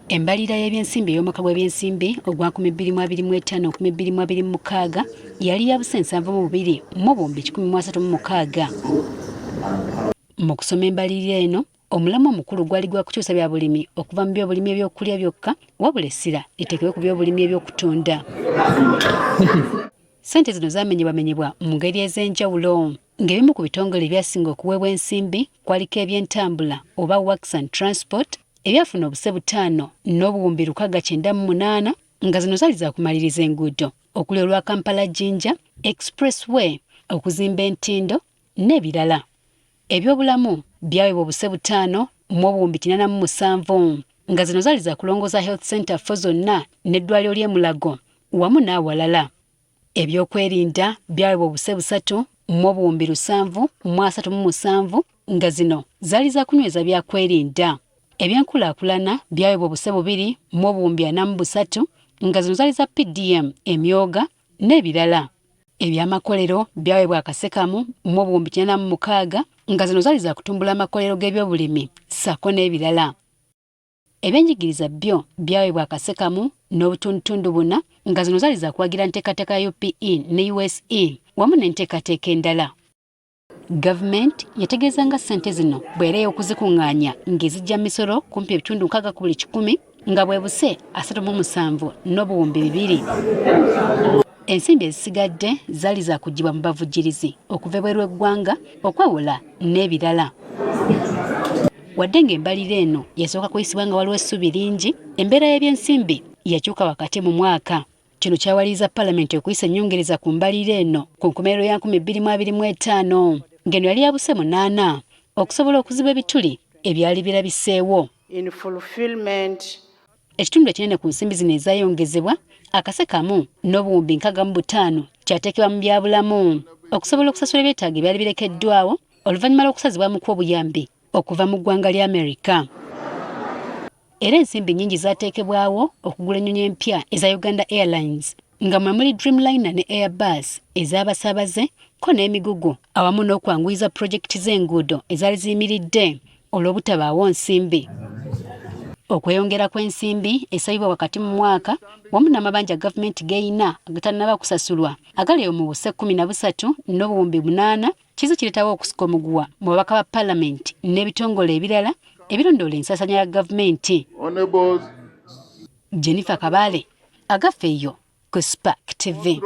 Embalirira y'ebyensimbi ey'omwaka gw'ebyensimbi ogwa 2025-2026 yali ya busensa 72 mu buwumbi 136. Mu kusoma embalirira eno, omulamwa omukulu gwali gwa kukyusa bya bulimi okuva mu by'obulimi ebyokulya byokka wabula essira liteekebwe ku by'obulimi ebyokutunda. Ssente zino zaamenyebwamenyebwa mu ngeri ez'enjawulo, ng'ebimu ku bitongole ebyasinga okuweebwa ensimbi kwaliko eby'entambula oba Works and Transport ebyafuna obuse 5 n'obuwumbi 698 nga zino zaali za kumaliriza enguudo okuli olwa Kampala-Jinja Expressway, okuzimba entindo n'ebirala. Ebyobulamu byaweebwa obuse 5 mu obuwumbi 87 nga zino zaali za kulongoosa Health Center fo zonna n'eddwaliro ly'e Mulago wamu n'awalala. Ebyokwerinda byaweebwa obuse 3 mu obuwumbi 737 nga zino zaali za kunyweza byakwerinda. Ebyenkulaakulana byaweebwa obuse 2 mu obuwumbi 43 nga zino zaali za PDM, emyoga n'ebirala. Ebyamakolero byaweebwa akase kamu mu obuwumbi 86 nga zino zaali za kutumbula amakolero g'ebyobulimi ssaako n'ebirala. Ebyenjigiriza byo byaweebwa akase kamu n'obutundutundu 4 nga zino zaali za kuwagira nteekateeka ya UPE ne USE wamu n'enteekateeka endala. Gavumenti yategeeza nga ssente zino bw'ereeya okuzikuŋŋaanya ng'ezijja misolo kumpi ebitundu 6 ku buli 100 nga bwe buse 37 n'obuwumbi 2. Ensimbi ezisigadde zaali za kuggyibwa mu bavujjirizi okuva ebweru w'eggwanga okwewola n'ebirala. Wadde ng'embalirira eno yasooka kuyisibwa nga waliwo essubi lingi, embeera y'ebyensimbi yakyuka wakati mu mwaka. Kino kyawaliriza Paalamenti okuyisa ennyongereza ku mbalirira eno ku nkomerero ya 2025 ng'eno yali yabuse 8 okusobola okuziba ebituli ebyali birabiseewo. Ekitundu ekinene ku nsimbi zino ezaayongezebwa akase kamu n'obuwumbi 65 kyateekebwa mu byabulamu okusobola okusasula ebyetaago ebyali birekeddwawo oluvannyuma lw'okusazibwamu kw'obuyambi okuva mu ggwanga lya Amerika. Era ensimbi nnyingi zaateekebwawo okugula ennyonyi empya eza Uganda Airlines nga mwe muli Dreamliner ne Airbus ez'abasaabaze ko n'emigugu awamu n'okwanguyiza pulojekiti z'enguudo ezaali ziyimiridde olw'obutabaawo nsimbi. Okweyongera kw'ensimbi esabibwa wakati mu mwaka wamu n'amabanja gavumenti g'eyina agatannaba kusasulwa agali mu buse 13 n'obuwumbi 8 kizo kireetawo okusika omuguwa mu babaka ba Paalamenti n'ebitongole ebirala ebirondoola ensaasaanya ya gavumenti. Jennifer Kabale, agafeeyo ku Spark TV.